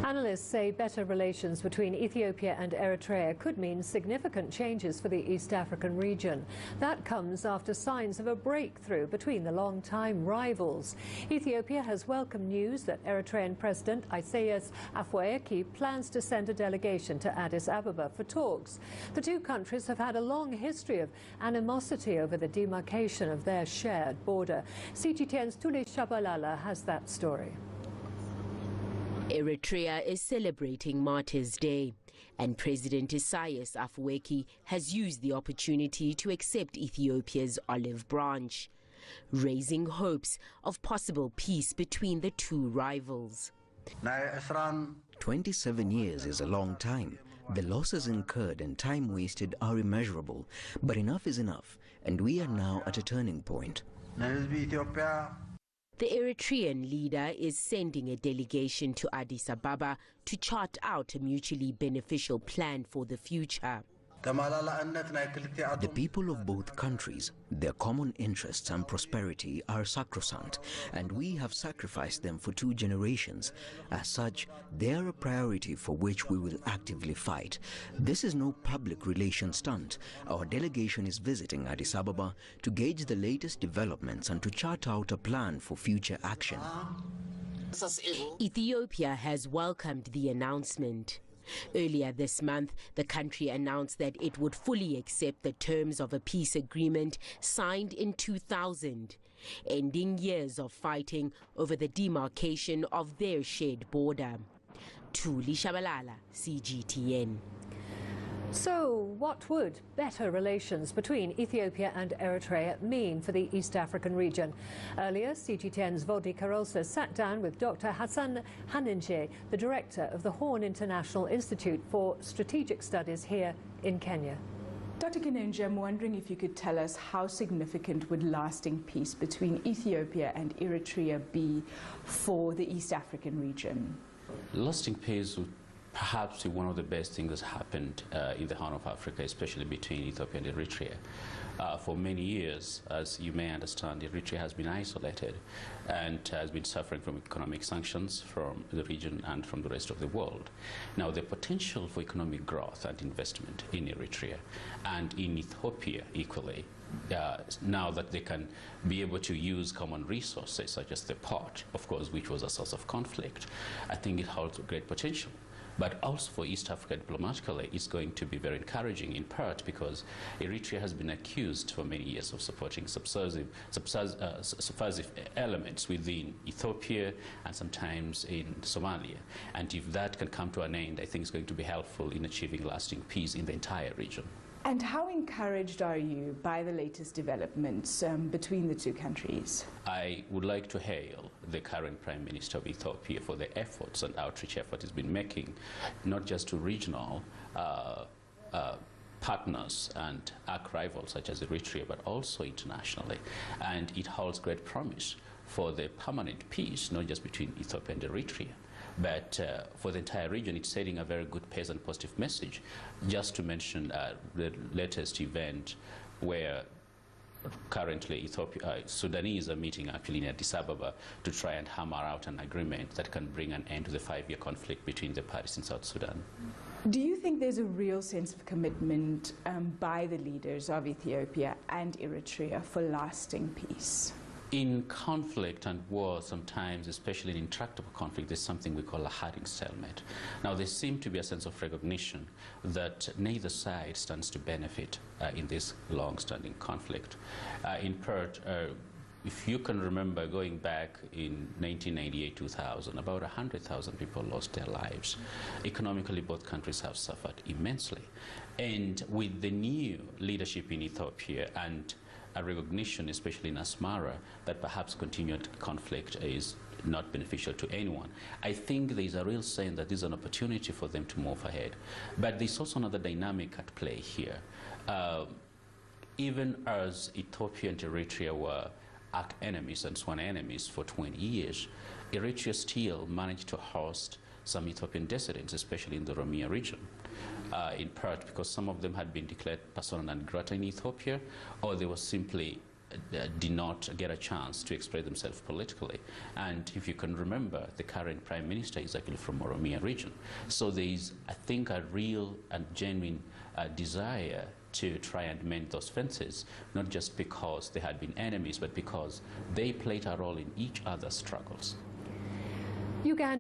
Analysts say better relations between Ethiopia and Eritrea could mean significant changes for the East African region. That comes after signs of a breakthrough between the long-time rivals. Ethiopia has welcomed news that Eritrean President Isaias Afwerki plans to send a delegation to Addis Ababa for talks. The two countries have had a long history of animosity over the demarcation of their shared border. CGTN's Tuli Shabalala has that story. Eritrea is celebrating Martyrs' Day, and President Isaias Afwerki has used the opportunity to accept Ethiopia's olive branch, raising hopes of possible peace between the two rivals. 27 years is a long time. The losses incurred and time wasted are immeasurable, but enough is enough, and we are now at a turning point. The Eritrean leader is sending a delegation to Addis Ababa to chart out a mutually beneficial plan for the future. The people of both countries, their common interests and prosperity are sacrosanct, and we have sacrificed them for 2 generations. As such, they are a priority for which we will actively fight. This is no public relations stunt. Our delegation is visiting Addis Ababa to gauge the latest developments and to chart out a plan for future action. Ethiopia has welcomed the announcement. Earlier this month, the country announced that it would fully accept the terms of a peace agreement signed in 2000, ending years of fighting over the demarcation of their shared border. Tuli Shabalala, CGTN. So, what would better relations between Ethiopia and Eritrea mean for the East African region? Earlier, CGTN's Vodi Karosa sat down with Dr. Hassan Haninje, the director of the Horn International Institute for Strategic Studies here in Kenya. Dr. Haninje, I'm wondering if you could tell us how significant would lasting peace between Ethiopia and Eritrea be for the East African region? Lasting peace would perhaps one of the best things that's happened in the Horn of Africa, especially between Ethiopia and Eritrea. For many years, as you may understand, Eritrea has been isolated and has been suffering from economic sanctions from the region and from the rest of the world. Now, the potential for economic growth and investment in Eritrea and in Ethiopia equally, now that they can be able to use common resources such as the port, of course, which was a source of conflict, I think it holds great potential. But also for East Africa diplomatically, it's going to be very encouraging, in part because Eritrea has been accused for many years of supporting subversive elements within Ethiopia and sometimes in Somalia. And if that can come to an end, I think it's going to be helpful in achieving lasting peace in the entire region. And how encouraged are you by the latest developments between the two countries? I would like to hail the current Prime Minister of Ethiopia for the efforts and outreach effort he's been making, not just to regional partners and arch rivals such as Eritrea, but also internationally. And it holds great promise for the permanent peace, not just between Ethiopia and Eritrea, but for the entire region. It's setting a very good pace and positive message. Just to mention the latest event where currently Sudanese are meeting actually in Addis Ababa to try and hammer out an agreement that can bring an end to the 5-year conflict between the parties in South Sudan. Do you think there's a real sense of commitment by the leaders of Ethiopia and Eritrea for lasting peace? In conflict and war, sometimes, especially in intractable conflict, there's something we call a harding stalemate. Now, there seems to be a sense of recognition that neither side stands to benefit in this long-standing conflict. In part, if you can remember going back in 1998-2000, about 100,000 people lost their lives. Economically, both countries have suffered immensely. And with the new leadership in Ethiopia and a recognition, especially in Asmara, that perhaps continued conflict is not beneficial to anyone, I think there's a real sense that this is an opportunity for them to move ahead. But there's also another dynamic at play here. Even as Ethiopia and Eritrea were arch enemies and sworn enemies for 20 years, Eritrea still managed to host some Ethiopian dissidents, especially in the Oromia region. In part because some of them had been declared persona non grata in Ethiopia, or they were simply did not get a chance to express themselves politically. And if you can remember, the current Prime Minister is actually from Oromia region. So there is, I think, a real and genuine desire to try and mend those fences, not just because they had been enemies, but because they played a role in each other's struggles. Uganda